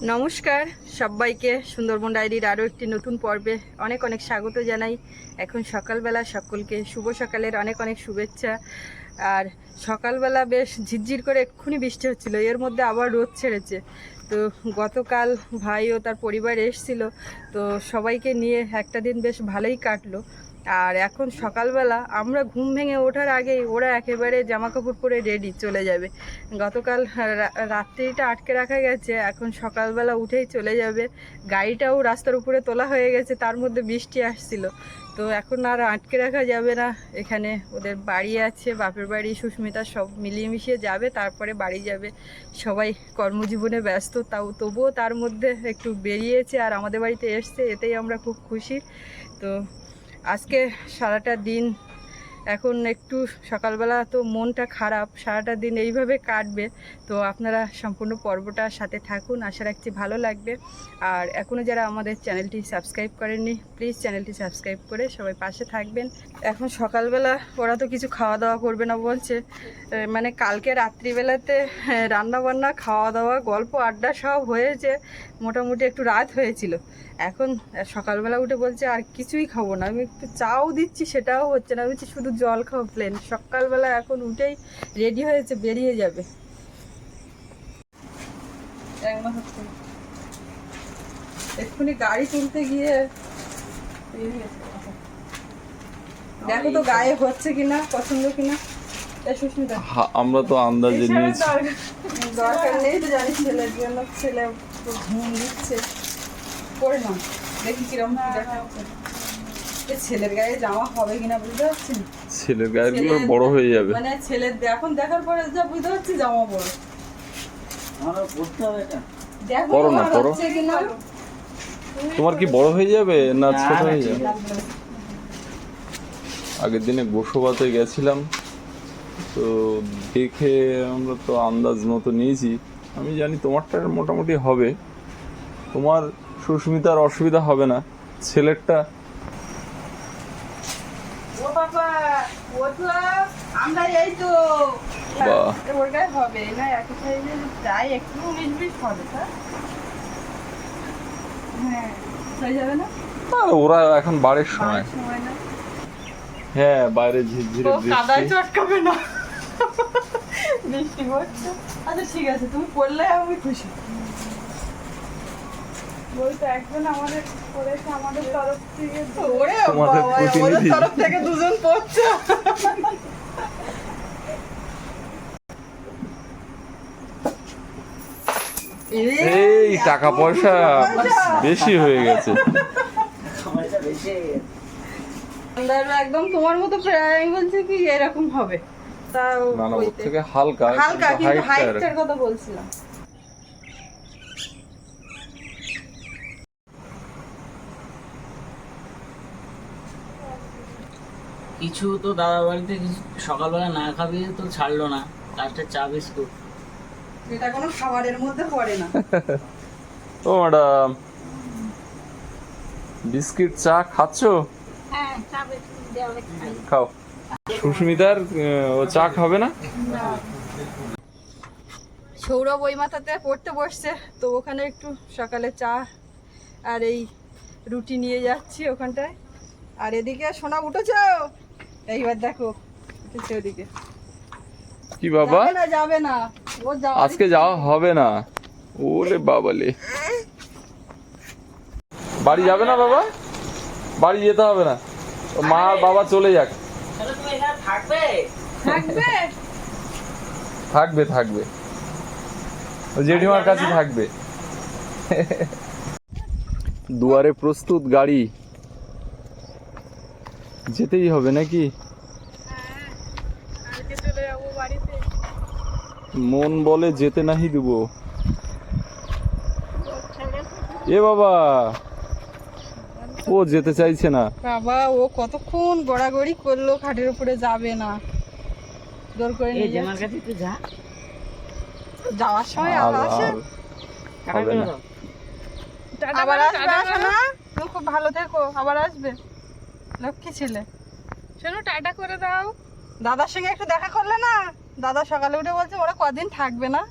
নমস্কার সবাইকে সুন্দরবন ডায়েরির আরও একটি নতুন পর্বে অনেক অনেক স্বাগত জানাই। এখন সকালবেলা সকলকে শুভ সকালের অনেক অনেক শুভেচ্ছা। আর সকালবেলা বেশ ঝিরঝির করে এক্ষুনি বৃষ্টি হচ্ছিল, এর মধ্যে আবার রোদ ছেড়েছে। তো গতকাল ভাই ও তার পরিবার এসেছিল, তো সবাইকে নিয়ে একটা দিন বেশ ভালোই কাটলো। আর এখন সকালবেলা আমরা ঘুম ভেঙে ওঠার আগেই ওরা একেবারে জামা কাপড় পরে রেডি চলে যাবে। গতকাল রাত্রিটা আটকে রাখা গেছে, এখন সকালবেলা উঠেই চলে যাবে। গাড়িটাও রাস্তার উপরে তোলা হয়ে গেছে, তার মধ্যে বৃষ্টি আসছিল। তো এখন আর আটকে রাখা যাবে না, এখানে ওদের বাড়ি আছে, বাপের বাড়ি সুস্মিতা, সব মিলিয়ে মিশিয়ে যাবে, তারপরে বাড়ি যাবে। সবাই কর্মজীবনে ব্যস্ত, তবুও তার মধ্যে একটু বেরিয়েছে আর আমাদের বাড়িতে এসছে, এতেই আমরা খুব খুশি। তো আজকে সারাটা দিন, এখন একটু সকালবেলা তো মনটা খারাপ, সারাটা দিন এইভাবে কাটবে। তো আপনারা সম্পূর্ণ পর্বটা সাথে থাকুন, আশা রাখছি ভালো লাগবে। আর এখনও যারা আমাদের চ্যানেলটি সাবস্ক্রাইব করেননি, প্লিজ চ্যানেলটি সাবস্ক্রাইব করে সবাই পাশে থাকবেন। এখন সকালবেলা ওরা তো কিছু খাওয়া দাওয়া করবে না বলছে, মানে কালকে রাত্রিবেলাতে রান্নাবান্না, খাওয়া দাওয়া, গল্প আড্ডা সব হয়েছে, মোটামুটি একটু রাত হয়েছিল। এখন সকালবেলা উঠে বলছে আর কিছুই খাবো না। আমি একটু চাও দিচ্ছি, সেটাও হচ্ছে না, বলছি শুধু জল খাও প্লেন। সকালবেলা এখন উঠেই রেডি হয়েছে, বেরিয়ে যাবে। এক্ষুনি গাড়ি তুলতে গিয়ে দেখো তো গায়ে হচ্ছে কিনা, পছন্দ কিনা। আমরা তো আন্দাজে নিয়েছি, দরকার নেই তো, জানি ছেলের জন্য, ছেলে ঘুম দিচ্ছে, পরে না দেখি কিরম দেখা যাচ্ছে। ছেলের গায়ে জামা হবে কিনা বুঝতে পারছি না, ছেলের গায়েগুলো বড় হয়ে যাবে, মানে ছেলের এখন দেখার পরে যা বুঝতে পারছি জামা বড়। পরো না, পরো। তোমার কি বড় হয়ে যাবে না ছোট হয়ে যাবে? আগের দিনে গোসবাতে গেছিলাম, তো দেখে আমরা তো আন্দাজ মতো নিয়েছি। আমি জানি তোমারটা মোটামুটি হবে, তোমার সুস্মিতার অসুবিধা হবে না, ছেলেরটা আমরা এই তো ওর গায়ে হবে না, একই সাইজে যাই একটু 19-20 হবে, হ্যাঁ হয়ে যাবে না। ওরা এখন বাড়ির সময়, না হ্যাঁ বাইরে ঝিরঝিরে কাদায় বৃষ্টি। চটকাবে না, বৃষ্টি পড়ছে। আচ্ছা ঠিক আছে, তুমি পড়লে আমি খুশি। ওই তো একজন আমাদের করেছে আমাদের তরফ থেকে, ওরে বাবা আমাদের তরফ থেকে দুজন পড়ছে। এই টাকা পয়সা বেশি হয়ে গেছে, একদম তোমার মতো প্রায় বলছে কি এরকম হবে, তাও না না ওর থেকে হালকা হালকা, কিন্তু হাইটটা হাইটের কথা বলছিলাম। কিছু তো দাদা বাড়িতে কিছু সকালবেলা না খাবি তো ছাড়লো না, লাস্টে চা বিস্কুট। এটা কোনো খাবারের মধ্যে পড়ে না। ও ম্যাডাম, বিস্কিট চা খাচ্ছো? হ্যাঁ, চা বিস্কুট দেওয়া খাই। খাও। সুস্মিতার ও চা খাবে না? সৌরভ ওই মাথাতে পড়তে বসছে, তো ওখানে একটু সকালে চা আর এই রুটি নিয়ে যাচ্ছি ওখানটায়। আর এদিকে সোনা উঠেছ, এইবার দেখো উঠেছে ওদিকে। কি বাবা, যাবে না ও আজকে যাওয়া হবে না? ওরে বাবালে, বাড়ি যাবে না বাবা? বাড়ি যেতে হবে না, মা আর বাবা চলে যাক। তুমি এখানে থাকবে? থাকবে থাকবে থাকবে, ও জেঠিমার কাছে থাকবে। দুয়ারে প্রস্তুত গাড়ি, যেতেই হবে নাকি? মন বলে যেতে নাহি দেবো। এ বাবা, ও যেতে চাইছে না। বাবা, ও কতক্ষণ গড়াগড়ি করলো, খাটের উপরে যাবে না, জোর করে নিয়ে আমার কাছে একটু যা, যাওয়ার সময় আর আসে। হবে না। আবার আসবে, আসো না, তুমি খুব ভালো থেকো, আবার আসবে, লক্ষ্মী ছেলে। শোনো, টাটা করে দাও। দাদার সঙ্গে একটু দেখা করলে না, দাদা সকালে উঠে বলছে ওরা কদিন থাকবে না।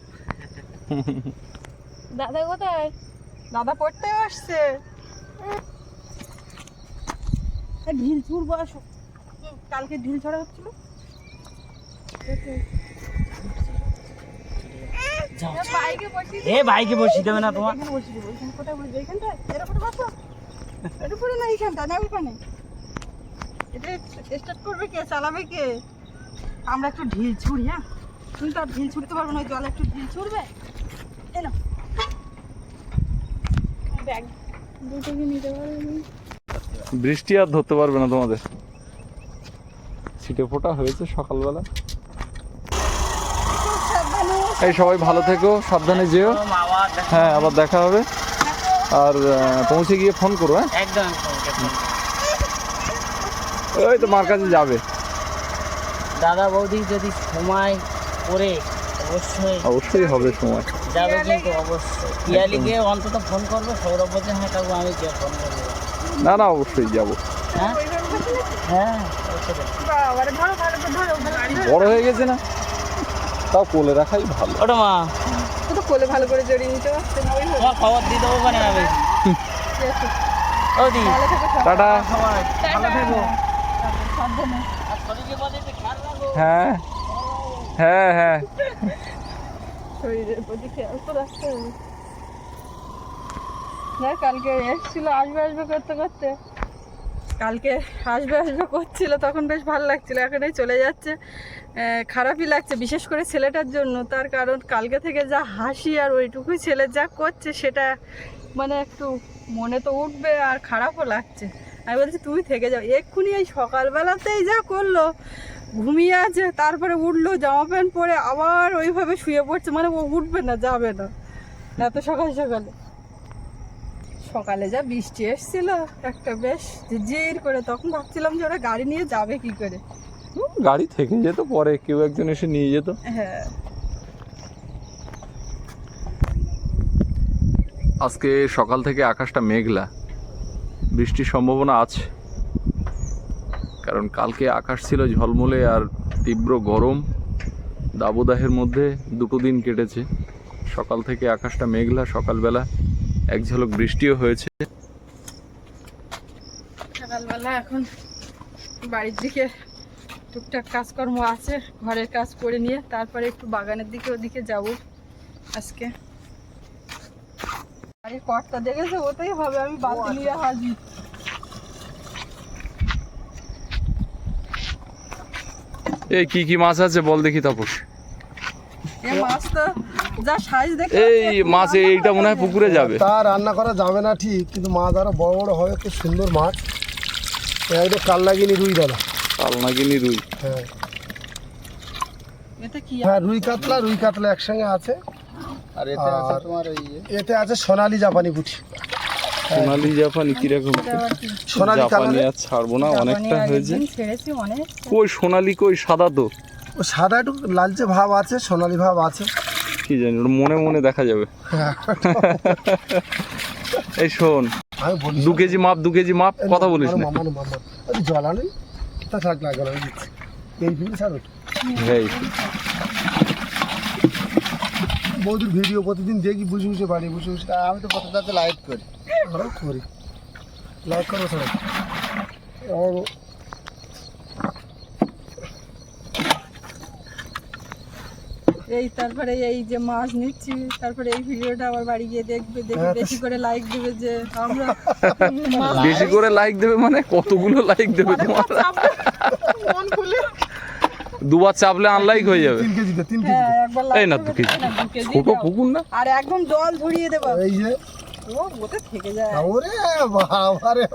দাদা কোথায়? দাদা পড়তেও আসছে। ঢিল ছুড়বো, আসো। কালকে ঢিল ছড়া হচ্ছিল। বাইকে বসিয়ে এ বাইকে বসিয়ে দেবে না তোমার? এখানে বসিয়ে দেবো। এখানে কোথায় বসবে? এইখানটায়? এর উপরে বসো। এর উপরে না, এইখানটা না, ওইখানে। এটা স্টার্ট করবে কে, চালাবে কে? আমরা একটু ঢিল ছুড়ি। হ্যাঁ, তুমি তো আর ঢিল ছুড়তে পারবে না, ওই জলে একটু ঢিল ছুড়বে। এই নাও ব্যাগ, দুটো কি নিতে পারবে? বৃষ্টি আর ধরতে পারবে না তোমাদের। ছিটে ফোঁটা হয়েছে সকালবেলা। এই সবাই ভালো থেকো, সাবধানে যেও। আবার হ্যাঁ, আবার দেখা হবে। আর পৌঁছে গিয়ে ফোন করো। হ্যাঁ, একদম ওই তো মার কাছে যাবে। দাদা বৌদি যদি সময় করে অবশ্যই অবশ্যই হবে সময়। যাবে, কিন্তু অবশ্যই পিয়ালিকে অন্তত ফোন করবে। সৌরভ বলছে হ্যাঁ কাকু আমি গিয়ে ফোন করবো। না না, অবশ্যই যাব। হ্যাঁ হ্যাঁ অবশ্যই। বাবারে, ধরো ভালো করে ধরো, গাড়ি ধরো। বড় হয়ে গেছে না, তাও কোলে রাখাই ভালো। ওটা মা ও তো কোলে ভালো করে জড়িয়ে নিতে পারছে না, ওই হলো। তোমার খবর দিয়ে দেবো মানে আমি। ঠিক আছে, ও দি ভালো থেকো সবাই। টাটা। সবাই ভালো থেকো। সাবধানে। আর শরীরের প্রতি একটু খেয়াল রাখো। হ্যাঁ হ্যাঁ হ্যাঁ, শরীরের প্রতি খেয়াল তো রাখতে হবে। না, কালকে এসেছিল আসবে আসবে করতে করতে, কালকে আসবে আসবে করছিল, তখন বেশ ভালো লাগছিল। এখন এই চলে যাচ্ছে, খারাপই লাগছে, বিশেষ করে ছেলেটার জন্য। তার কারণ কালকে থেকে যা হাসি আর ওইটুকুই ছেলে যা করছে, সেটা মানে একটু মনে তো উঠবে আর খারাপও লাগছে। আমি বলছি তুমি থেকে যাও। এক্ষুনি এই সকালবেলাতেই যা করলো, ঘুমিয়ে আছে, তারপরে উঠলো, জামা প্যান্ট পরে আবার ওইভাবে শুয়ে পড়ছে। মানে ও উঠবে না, যাবে না এত সকাল সকালে। সকালে যা বৃষ্টি এসেছিল একটা, বেশ ঝিরঝির করে, তখন ভাবছিলাম যে ওরা গাড়ি নিয়ে যাবে কি করে। গাড়ি থেকে যেত, পরে কেউ একজন এসে নিয়ে যেত। হ্যাঁ, আজকে সকাল থেকে আকাশটা মেঘলা, বৃষ্টির সম্ভাবনা আছে। কারণ কালকে আকাশ ছিল ঝলমলে আর তীব্র গরম, দাবদাহের মধ্যে দুটো দিন কেটেছে। সকাল থেকে আকাশটা মেঘলা, সকালবেলা এক ঝলক বৃষ্টিও হয়েছে। সকালবেলা এখন বাড়ির দিকে টুকটাক কাজকর্ম আছে, ঘরের কাজ করে নিয়ে তারপরে একটু বাগানের দিকে ওদিকে যাব আজকে। বাড়ির কর্তা দেখেছে, ওতেই হবে, আমি বালতি নিয়ে হাজির। এই কি কি মাছ আছে বল দেখি তাপস। এই মাছ তো যা সাইজ দেখে, এই মাছ এইটা মনে হয় পুকুরে যাবে। তা রান্না করা যাবে না ঠিক, কিন্তু মাছ আরো বড় বড় হবে, খুব সুন্দর মাছ। একদম কাল্লাগিনি রুই দাদা। কাল নাগিনি রুই। হ্যাঁ এটা কি? হ্যাঁ, রুই কাতলা একসঙ্গে আছে। আর এতে আছে তোমার ওই এতে আছে সোনালি জাপানি পুঁটি। সোনালি জাপানি কিরকম? সোনালি জাপানি কালারের। আর ছাড়বো না, অনেকটা হয়েছে। ছেড়েছি অনেক। হ্যাঁ। কই সোনালি, কই সাদা তো। ও সাদা একটু লালচে ভাব আছে, সোনালি ভাব আছে। কি জানি, ওটা মনে মনে দেখা যাবে। এই শোন, আমি বলি 2 কেজি মাপ, 2 কেজি মাপ, কথা বলিস না। মামা ওই জল আনেন, তা থাক না কেন, আমি দিচ্ছি। এই ভিডিও ছাড়ো, এই বৌদির ভিডিও প্রতিদিন দেখি, বুঝে বুঝে বাড়ি বসে বসে। তা আমি তো প্রথমটাতে লাইক করি। আমরাও করি, লাইক করো সবাই। আমার এই তারপরে এই যে মাছ নিচ্ছি, তারপরে এই ভিডিওটা আবার বাড়ি গিয়ে দেখবে, দেখে হ্যাঁ, বেশি করে লাইক দেবে যে আমরা মাছ বেশি করে লাইক দেবে মানে কতগুলো লাইক দেবে তোমার? মন খুলে। 2 বার চাপলে আনলাইক হয়ে যাবে। 3 কেজিতে 3 কেজি। হ্যাঁ, একবার এই লাইক না, দেবে, 2 কেজি। না, 2 কেজি ছোট দাও। পুকুর না। আর একদম জল ঝরিয়ে দেবো, এই যে ও ওতে থেকে যায়। ওরে বাবা রে,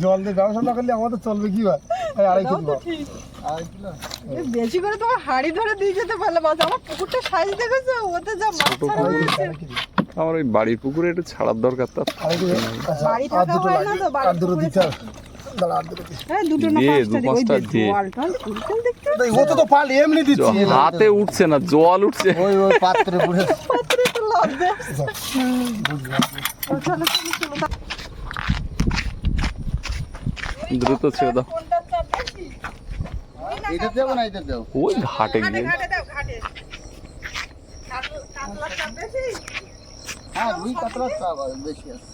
জল দিয়ে ব্যবসা না করলে আমাদের চলবে কি ভাই? 2.5 এটাও কেজি তো মাছ। ঠিক। 2.5 কিলো। এ বেশি করে তোমার হাড়ি ধরে দিয়ে যেতে পারলে মাছ। আমার পুকুরটা সাইজ দেখেছো, ওতে যা মাছ ছোট ছাড়া পুকুর। হয়েছে। 2.5 কেজি। আমার ওই বাড়ির পুকুরে একটু ছাড়ার দরকার তার। 2.5 কেজি। আচ্ছা, বাড়ি আর থাকা দুটো হয় না লাগবে, তো, বাড়ির আর দুটো পুকুরে দিতে হবে। দাঁড়া, আর দুটো দিই। হ্যাঁ, দুটো না দে, 5টা দেবো। ওই 2-5টা যে দে। জল টল ফুলফুল দেখতে এই ও তো পাল এমনি দিচ্ছি। হাতে উঠছে না, জল উঠছে। ওই পাত্রে পুড়ে পাত্রে তো লাগবে। বুঝলাম। চলো চলো চলো। দ্রুত ছেড়ে দাও। কোনটার চাপ বেশি? এটা দেবো না, এটা দেবো। ওই ঘাটে গিয়ে ঘাটে দাও, ঘাটে। কাতলার চাপ বেশি? হ্যাঁ রুই কাতলা চাপ বেশি আছে।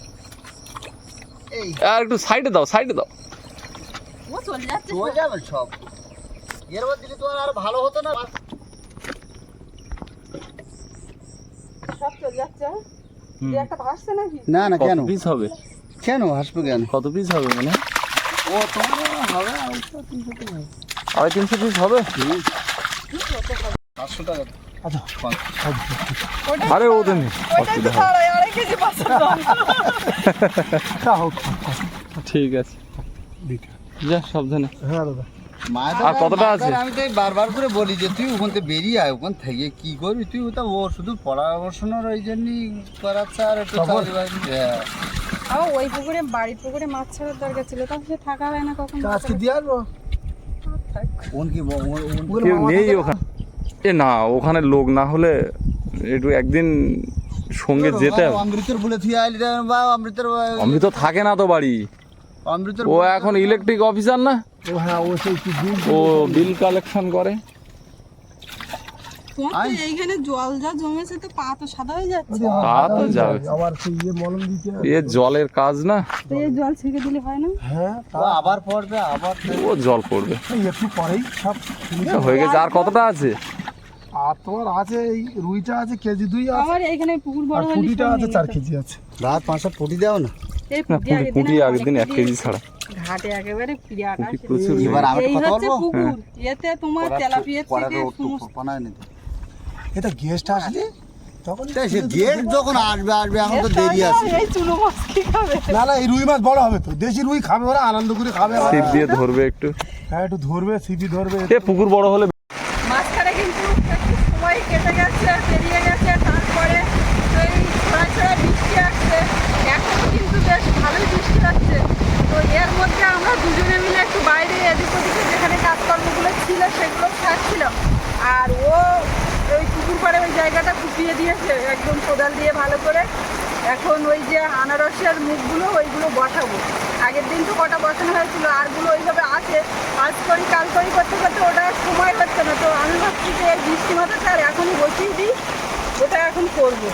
এই আর একটু সাইডে দাও, সাইডে দাও। ও চলে যাচ্ছে চলে যাবে সব। এর মধ্যে দিলে তো আর ভালো হতো না। সব চলে যাচ্ছে। যে একটা ভাসছে নাকি? না না কত কেন পিস হবে? কেন হাসবে কেন? কত পিস হবে মানে? ও তোমার হবে 250-300 পিস হবে? 500 টাকা। আচ্ছা আরে ওদের নেই, ওইটাই তো অসুবিধা হবে। ছাড়াই, 2.5 কেজি 500 গ্রাম। তা হোক। ঠিক আছে, যা সাবধানে। হ্যাঁ দাদা আর কতটা আছে? আমি তো বারবার করে বলি যে তুই ওখান থেকে বেরিয়ে আয়, ওখান থেকে কি করবি তুই? ওটা ও শুধু পড়াশোনার ওই জন্যই করাচ্ছে আর একটু চাকরি-বাকরি। হ্যাঁ। আমার ওই পুকুরে, বাড়ির পুকুরে মাছ ছাড়ার দরকার ছিল, তখন সে থাকা হয় না কখন। তা আজকে দিয়ে আসবো। ওন কি কেউ নেই ওখানে? এ না, ওখানে লোক না হলে একটু একদিন সঙ্গে যেতে হবে। অমৃতর বলে তুই আইলি রে বা অমৃতর অমৃত থাকে না তো বাড়ি, অমৃতর ও এখন ইলেকট্রিক অফিসার না, ও হ্যাঁ ও সেই কি বিল ও বিল কালেকশন করে। তোমার তো এইখানে জল যা জমেছে তো পা তো সাদা হয়ে যাচ্ছে। তা তো যাবে, আবার সেই মলম দিতে হবে। এ জলের কাজ না, তো এই জল ছেঁকে দিলে হয় না? হ্যাঁ তা ও আবার পড়বে আবার ও জল পড়বে। এই একটু পরেই সব এ হয়ে গেছে। আর কতটা আছে? আর তোমার আছে এই রুইটা আছে কেজি 2 আছে আমার এইখানে পুকুর আর বড় হলে পুঁটিটা আছে 4 কেজি আছে। রাত 500 পুটি দাও না। এই না, পুঁটি পুঁটি আগের দিন 1 কেজি ছাড়া। ঘাটে একেবারে পিয়াটা পুঁটি প্রচুর এবার আমি এই কথা হচ্ছে বলবো পুকুর, এতে তোমার তেলাপিয়া থেকে সমস্ত বানায় নিতে। এটা গেস্ট আসলে তখন তাই সে গেট যখন আসবে এখন তো দেরি আছে। এই চুনো মাছ কি খাবে? না না এই রুই মাছ বড় হবে তো, দেশি রুই খাবে ওরা আনন্দ করে খাবে ওরা। ছিপ দিয়ে ধরবে একটু। হ্যাঁ একটু ধরবে, সিপি ধরবে। এ পুকুর বড় হলে মাঝখানে কিন্তু একটু সময় কেটে গেছে, পেরিয়ে গেছে, তারপরে এই ছড়া ছড়া বৃষ্টি আসছে, এখনো কিন্তু বেশ ভালোই বৃষ্টি আসছে। তো এর মধ্যে আমরা দুজনে মিলে একটু বাইরে এদিক ওদিকে যেখানে কাজকর্মগুলো ছিল সেগুলো ছাড়ছিলাম, আর ও ওই পুকুর পাড়ে ওই জায়গাটা কুপিয়ে দিয়েছে একদম কোদাল দিয়ে ভালো করে। এখন ওই যে আনারসের মুখগুলো ওইগুলো বসাবো। আগের দিন তো কটা বসানো হয়েছিল, আরগুলো ওইভাবে আছে, আজ করি কাল করি করতে করতে ওটা আর সময় হচ্ছে না। তো আমি ভাবছি যে এই বৃষ্টি মাথাটা আর এখনই বসিয়ে দিই, ওটা এখন করবো।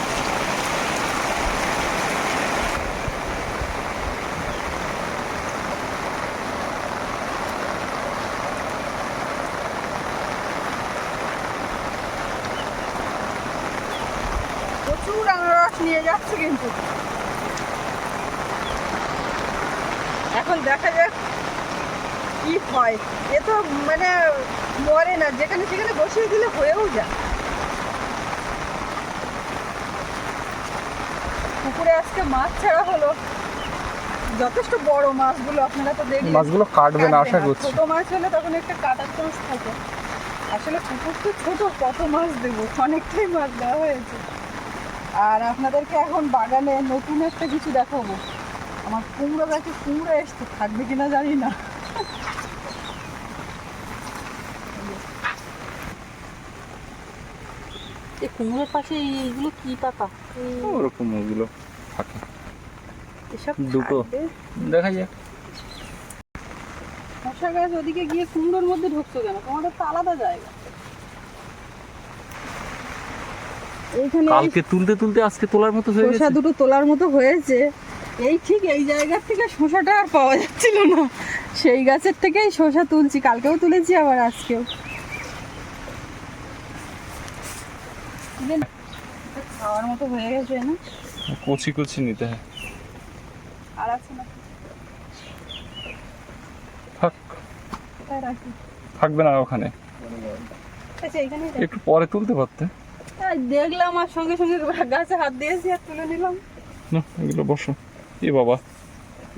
প্রচুর আনারস নিয়ে যাচ্ছে কিন্তু। এখন দেখা যাক কি হয়। এ তো মানে মরে না, যেখানে সেখানে বসিয়ে দিলে হয়েও যায়। পুকুরে আজকে মাছ ছাড়া হলো, যথেষ্ট বড় মাছগুলো আপনারা তো দেখলেন। মাছগুলো কাটবে না আশা করছি। ছোট মাছ হলে তখন একটা কাটার চান্স থাকে। আসলে পুকুর তো ছোট, কত মাছ দেবো, অনেকটাই মাছ দেওয়া হয়েছে। আর আপনাদেরকে এখন বাগানে নতুন একটা কিছু দেখাবো। আমার কুমড়ো গাছে কুমড়ো এসছে, থাকবে কিনা জানি না। এই কুমড়োর পাশে এইগুলো কি পাতা? ওরকম ওগুলো থাকে এসব দুটো। থাকবে। দেখা যাক। মশা গাছ ওদিকে গিয়ে কুমড়োর মধ্যে ঢুকছো কেন? তোমাদের তো আলাদা জায়গা। এইখানে কালকে তুলতে তুলতে আজকে তোলার মতো হয়ে শসা গেছে। দুটো তোলার মতো হয়েছে। এই ঠিক এই জায়গার থেকে শসাটা আর পাওয়া যাচ্ছিল না, সেই গাছের থেকেই শসা তুলছি। কালকেও তুলেছি, আবার আজকেও। খাওয়ার মতো হয়ে গেছে না? কচি কচি নিতে হয়। আর আছে না? থাক, কোথায় রাখি? থাকবে না ওখানে, আচ্ছা এইখানেই রাখি। একটু পরে তুলতে পারতে। এই দেখলাম আর সঙ্গে সঙ্গে গাছে হাত দিয়েছি আর তুলে নিলাম। না এগুলো বসো। এ বাবা,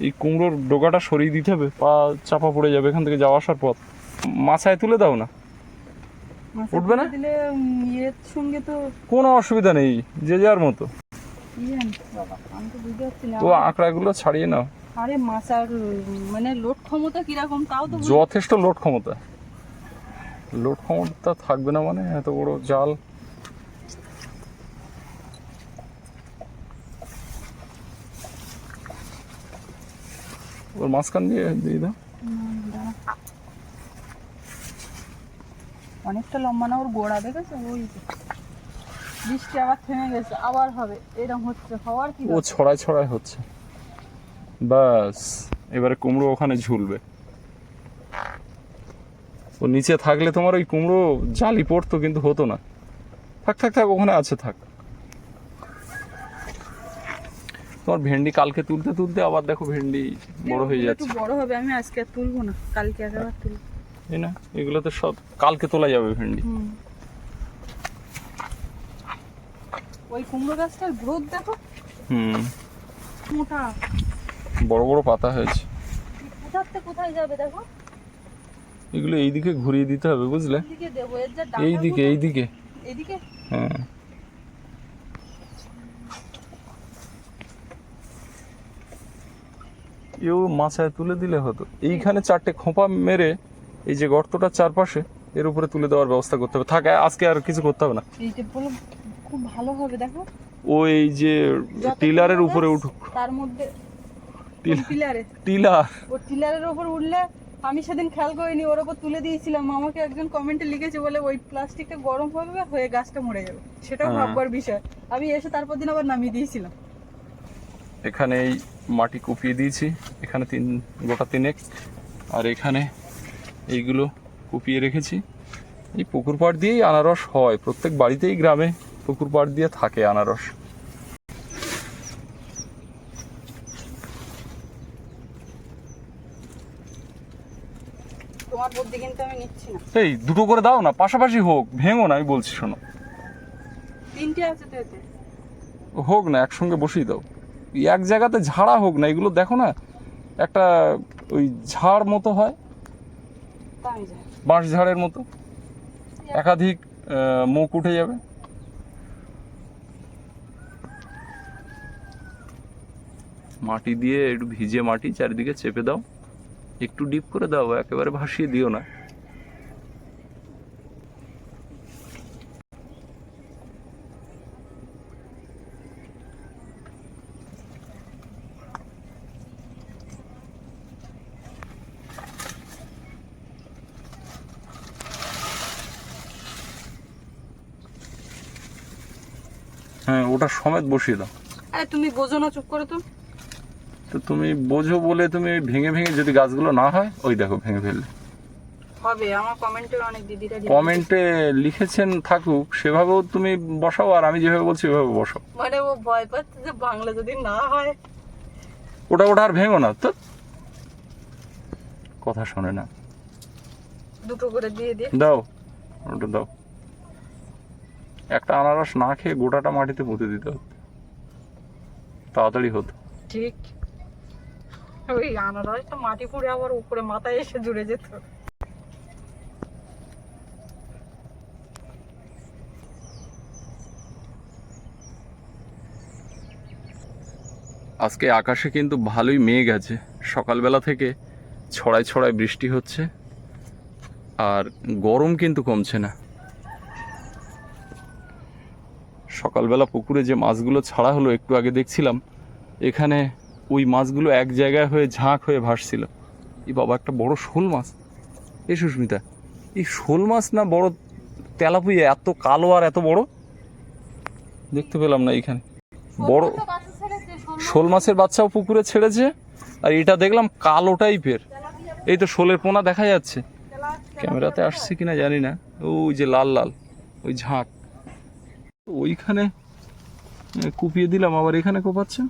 এই কুমড়োর ডোকাটা সরিয়ে দিতে হবে, পা চাপা পড়ে যাবে এখান থেকে যাওয়া আসার পথ। মাছায় তুলে দাও না, মাছে উঠবে না? তুলে দিলে ইয়ের সঙ্গে তো কোনো অসুবিধা নেই, যে যার মতো। কি জানি বাবা, আমি তো বুঝতে পারছি না। তো আঁকড়াগুলো ছাড়িয়ে নাও। আরে মাছার মানে লোড ক্ষমতা কিরকম তাও তো যথেষ্ট লোড ক্ষমতা। লোড ক্ষমতা থাকবে না মানে এত বড় জাল। ওর মাঝখান দিয়ে দিয়ে দাও। অনেকটা লম্বা না, ওর গোড়া দেখেছো? ওই যে। বৃষ্টি আবার থেমে গেছে, আবার হবে, এরকম হচ্ছে, হওয়ার কি ও ছড়ায় ছড়ায় হচ্ছে। বাস এবারে কুমড়ো ওখানে ঝুলবে। ও নিচে থাকলে তোমার ওই কুমড়ো জালি পড়তো, কিন্তু হতো না। থাক থাক থাক, ওখানে আছে, থাক। তোমার ভেন্ডি কালকে তুলতে তুলতে আবার দেখো ভেন্ডি বড় হয়ে একটু যাচ্ছে। বড় হবে, আমি আজকে আর তুলবো না, কালকে একবার তুলবো। এই না, এগুলো তো সব কালকে তোলা যাবে ভেন্ডি। ওই কুমড়ো গাছটার গ্রোথ দেখো, মোটা, বড় বড় পাতা হয়েছে। কোথার থেকে কোথায় যাবে দেখো। এগুলো এইদিকে ঘুরিয়ে দিতে হবে, বুঝলে? এইদিকে দেবো, এর যা এইদিকে এইদিকে। এইদিকে হ্যাঁ, এও মাচায় তুলে দিলে হতো। এইখানে 4টে খোঁপা মেরে এই যে গর্তটার চারপাশে এর উপরে তুলে দেওয়ার ব্যবস্থা করতে হবে। থাক, আজকে আর কিছু করতে হবে না। এইটা বলো, খুব ভালো হবে দেখো। ওই যে যত টিলারের কুমড়ো উপরে গাছ, উঠুক। তার মধ্যে টিলা- টিলারে, টিলার ও টিলারের উপর উঠলে, আমি সেদিন খেয়াল করিনি, ওর উপর তুলে দিয়েছিলাম। আমাকে একজন কমেন্টে লিখেছে বলে ওই প্লাস্টিকটা গরম হবে, হয়ে গাছটা মরে যাবে, সেটাও হ্যাঁ। ভাববার বিষয়। আমি এসে তারপর দিন আবার নামিয়ে দিয়েছিলাম। এখানে এই মাটি কুপিয়ে দিয়েছি, এখানে গোটা 3 আর এখানে এইগুলো কুপিয়ে রেখেছি। এই পুকুর পাড় দিয়েই আনারস হয়, প্রত্যেক বাড়িতেই গ্রামে পুকুর পাড় দিয়ে থাকে আনারস। তোমার বুদ্ধি কিন্তু আমি নিচ্ছি না। এই দুটো করে দাও না, পাশাপাশি হোক, ভেঙো না, আমি বলছি শোনো। 3টে আছে তো এতে। হোক না, একসঙ্গে বসিয়ে দাও, এক জায়গাতে ঝাড়া হোক না। এগুলো দেখো না, একটা ওই ঝাড় মতো হয়, তা আমি জানি। বাঁশ ঝাড়ের মতো, একাধিক মুখ উঠে যাবে। মাটি দিয়ে একটু ভিজে মাটি চারিদিকে চেপে দাও, একটু ডিপ করে দাও, একেবারে ভাসিয়ে দিও না। হ্যাঁ, ওটা সমেত বসিয়ে দাও। আরে তুমি বোঝো না, চুপ করে তো। তো তুমি বোঝো বলে তুমি ভেঙে ভেঙে, যদি গাছগুলো না হয়, ওই দেখো ভেঙে ফেললে। হবে, আমার কমেন্টে অনেক দিদিরা কমেন্টে লিখেছেন থাকুক, সেভাবেও তুমি বসাও, আর আমি যেভাবে বলছি ওইভাবে বসাও। মানে ও ভয় পাচ্ছে যে বাংলা যদি না হয়। ওটা আর ভেঙো না তো, কথা শোনে না। দুটো করে দিয়ে দিয়ে দাও, ওটা দাও। একটা আনারস না খেয়ে গোটাটা মাটিতে পুঁতে দিতে হতো, তাড়াতাড়ি হতো। ঠিক। ওই আনারসটা মাটি পুড়ে আবার উপরে মাথায় এসে জুড়ে যেত। আজকে আকাশে কিন্তু ভালোই মেঘ আছে, সকালবেলা থেকে ছড়ায় ছড়ায় বৃষ্টি হচ্ছে, আর গরম কিন্তু কমছে না। সকালবেলা পুকুরে যে মাছগুলো ছাড়া হলো, একটু আগে দেখছিলাম, এখানে ওই মাছগুলো এক জায়গায় হয়ে ঝাঁক হয়ে ভাসছিল। এই বাবা, একটা বড় শোল মাছ! এই সুস্মিতা, এই শোল মাছ না বড় তেলাপুয়া, এত কালো আর এত বড় দেখতে পেলাম না এইখানে। বড় শোল মাছের বাচ্চাও পুকুরে ছেড়েছে, আর এটা দেখলাম কালো টাইপের। এই তো শোলের পোনা দেখা যাচ্ছে, ক্যামেরাতে আসছে কিনা জানি না। ওই যে লাল লাল ওই ঝাঁক, ওইখানে কুপিয়ে দিলাম, আবার এখানে কোপাচ্ছে।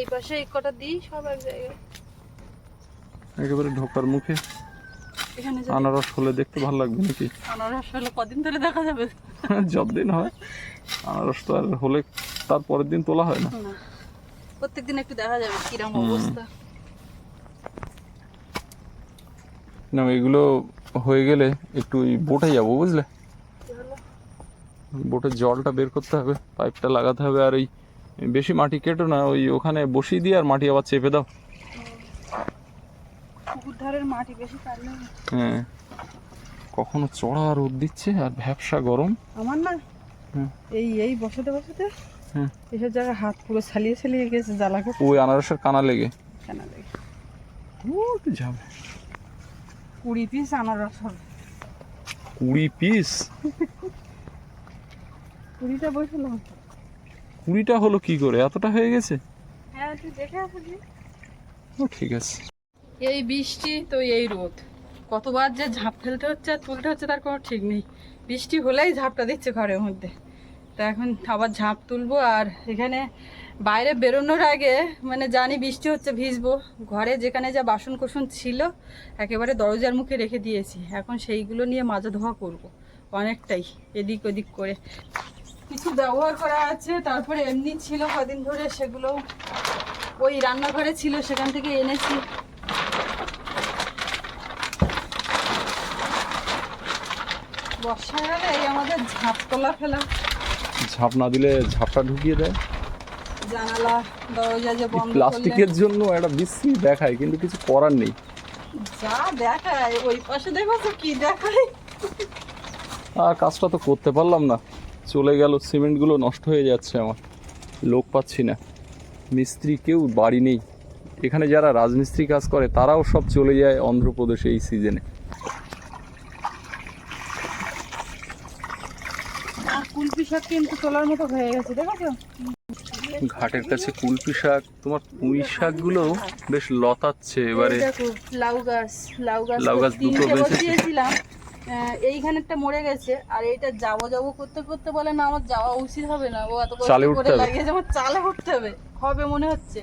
এই পাশে এই কটা দিই, সব এক জায়গায় একেবারে ঢোকার মুখে। এখানে আনারস হলে দেখতে ভালো লাগবে নাকি? আনারস হলে কদিন ধরে দেখা যাবে? যতদিন হয়। আনারস তো আর হলে তার পরের দিন তোলা হয় না। প্রত্যেকদিন একটু দেখা যাবে কিরকম অবস্থা। না, এগুলো হয়ে গেলে একটু ওই বোটে যাবো, বুঝলে? বোটের জলটা বের করতে হবে, পাইপটা লাগাতে হবে, আর ওই বেশি মাটি কেটো না, ওই ওখানে বসিয়ে দিয়ে আর মাটি আবার চেপে দাও। পুকুর ধারের মাটি বেশি কাটলে হ্যাঁ, কখনো চড়া রোদ দিচ্ছে আর ভ্যাপসা গরম। আমার না এই বসাতে বসাতে এসব জায়গায় হাত পুরো ছালিয়ে ছালিয়ে গেছে, জ্বালা করছে। ওই আনারসের কানা লেগে কেনা লাগে যাবে। 20 পিস আনারস হবে। 20 পিস? কুড়িটা বসলাম। 20টা হলো কি করে, এতটা হয়ে গেছে? হ্যাঁ তুই দেখে আসবি। ও ঠিক আছে। এই বৃষ্টি তো এই রোদ, কতবার যে ঝাঁপ ফেলতে হচ্ছে আর তুলতে হচ্ছে তার কোনো ঠিক নেই। বৃষ্টি হলেই ঝাঁপটা দিচ্ছে ঘরের মধ্যে, তা এখন আবার ঝাঁপ তুলবো। আর এখানে বাইরে বেরোনোর আগে মানে জানি বৃষ্টি হচ্ছে, ভিজবো, ঘরে যেখানে যা বাসন কোসন ছিল একেবারে দরজার মুখে রেখে দিয়েছি। এখন সেইগুলো নিয়ে মাজা ধোয়া করব, অনেকটাই এদিক ওদিক করে। কিছু ব্যবহার করা আছে, তারপরে এমনি ছিল কদিন ধরে, সেগুলো ওই রান্নাঘরে ছিল, সেখান থেকে এনেছি। বর্ষাকালে এই আমাদের ঝাঁপ তোলা ফেলা, ঝাঁপ না দিলে ঝাঁপটা ঢুকিয়ে দেয়। জানালা দরজা যে বন্ধ প্লাস্টিকের করলে জন্য একটা বিশ্রী দেখায়, কিন্তু কিছু করার নেই। যা দেখায়, ওই পাশে দেখো তো কি দেখায়। আর কাজটা তো করতে পারলাম না, চলে গেল। সিমেন্টগুলো নষ্ট হয়ে যাচ্ছে, আমার লোক পাচ্ছি না, মিস্ত্রি কেউ বাড়ি নেই। এখানে যারা রাজমিস্ত্রি কাজ করে তারাও সব চলে যায় অন্ধ্রপ্রদেশে এই সিজনে। আর কুলপি শাক কিন্তু তোলার মতো হয়ে গেছে, দেখেছো? ঘাটের কাছে কুলপি শাক, তোমার পুঁই শাকগুলো বেশ লতাচ্ছে এবারে। এই দেখো লাউ গাছ, লাউ গাছ লাউ গাছ দুটো তিনটে বেঁচেছে। বসিয়েছিলাম, এইখানেরটা মরে গেছে। আর এইটা যাবো যাবো করতে করতে বলে না আমার যাওয়া উচিত হবে না, ও এত চালে কষ্ট উঠতে করে হবে। লাগিয়েছে, আমার চালে উঠতে হবে, হবে মনে হচ্ছে।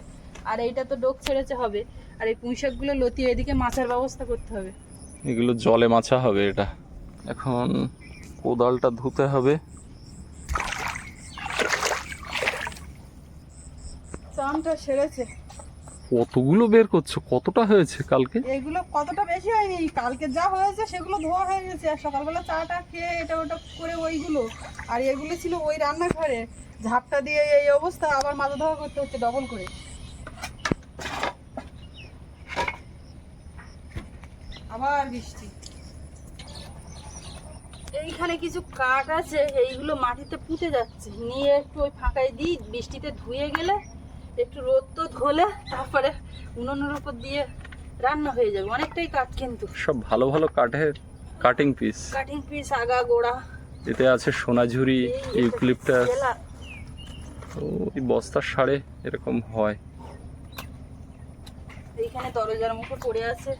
আর এইটা তো ডোক ছেড়েছে, হবে। আর এই পুঁই শাকগুলো লতিয়ে এদিকে মাছের ব্যবস্থা করতে হবে। এগুলো জলে মাছা হবে। এটা এখন কোদালটা ধুতে হবে। চামটা সেরেছে। কতগুলো বের করছো, কতটা হয়েছে কালকে? এগুলো কতটা বেশি হয়নি, কালকে যা হয়েছে সেগুলো ধোয়া হয়ে গেছে। আর সকালবেলা চাটা খেয়ে এটা ওটা করে ওইগুলো, আর এগুলো ছিল ওই রান্নাঘরে, ঝাপটা দিয়ে এই অবস্থা, আবার মাজা ধোয়া করতে হচ্ছে ডবল করে। আবার বৃষ্টি। এইখানে কিছু কাঠ আছে, এইগুলো মাটিতে পুঁতে যাচ্ছে, নিয়ে একটু ওই ফাঁকায় দিই, বৃষ্টিতে ধুয়ে গেলে একটু রোদ তো ধলে তারপরে উনুনের উপর দিয়ে রান্না হয়ে যাবে। অনেকটাই কাঠ, কিন্তু সব ভালো ভালো কাঠের কাটিং পিস। কাটিং পিস, আগা গোড়া, এতে আছে সোনাঝুরি, ইউক্লিপটাস। তো এই বস্তার সাড়ে এরকম হয়। এইখানে দরজার মুখে পড়ে আছে,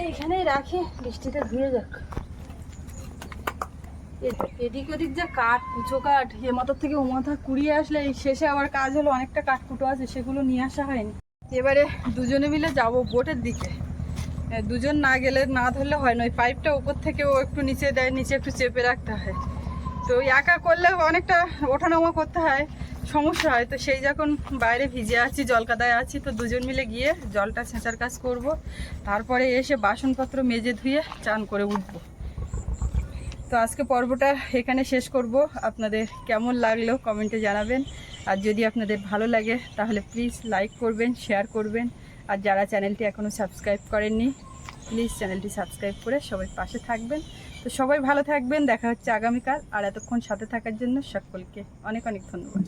এইখানেই রাখি, বৃষ্টিতে ধুয়ে যাক। এদিক ওদিক যা কাঠ, কুচো কাঠ, এ মাথার থেকে ও মাথা কুড়িয়ে আসলে এই শেষে আবার কাজ হলো। অনেকটা কাঠ কুটো আছে, সেগুলো নিয়ে আসা হয়নি। এবারে দুজনে মিলে যাব বোটের দিকে। দুজন না গেলে, না ধরলে হয় না, ওই পাইপটা উপর থেকে ও একটু নিচে দেয়, নিচে একটু চেপে রাখতে হয়। তো একা করলে অনেকটা ওঠানামা করতে হয়, সমস্যা হয়। তো সেই যখন বাইরে ভিজে আছি, জলকাদায় আছি, তো দুজন মিলে গিয়ে জলটা ছেঁচার কাজ করব, তারপরে এসে বাসনপত্র মেজে ধুয়ে চান করে উঠবো। তো আজকে পর্বটা এখানে শেষ করব। আপনাদের কেমন লাগলো কমেন্টে জানাবেন। আর যদি আপনাদের ভালো লাগে তাহলে প্লিজ লাইক করবেন, শেয়ার করবেন। আর যারা চ্যানেলটি এখনও সাবস্ক্রাইব করেননি, প্লিজ চ্যানেলটি সাবস্ক্রাইব করে সবাই পাশে থাকবেন। তো সবাই ভালো থাকবেন, দেখা হচ্ছে আগামীকাল। আর এতক্ষণ সাথে থাকার জন্য সকলকে অনেক অনেক ধন্যবাদ।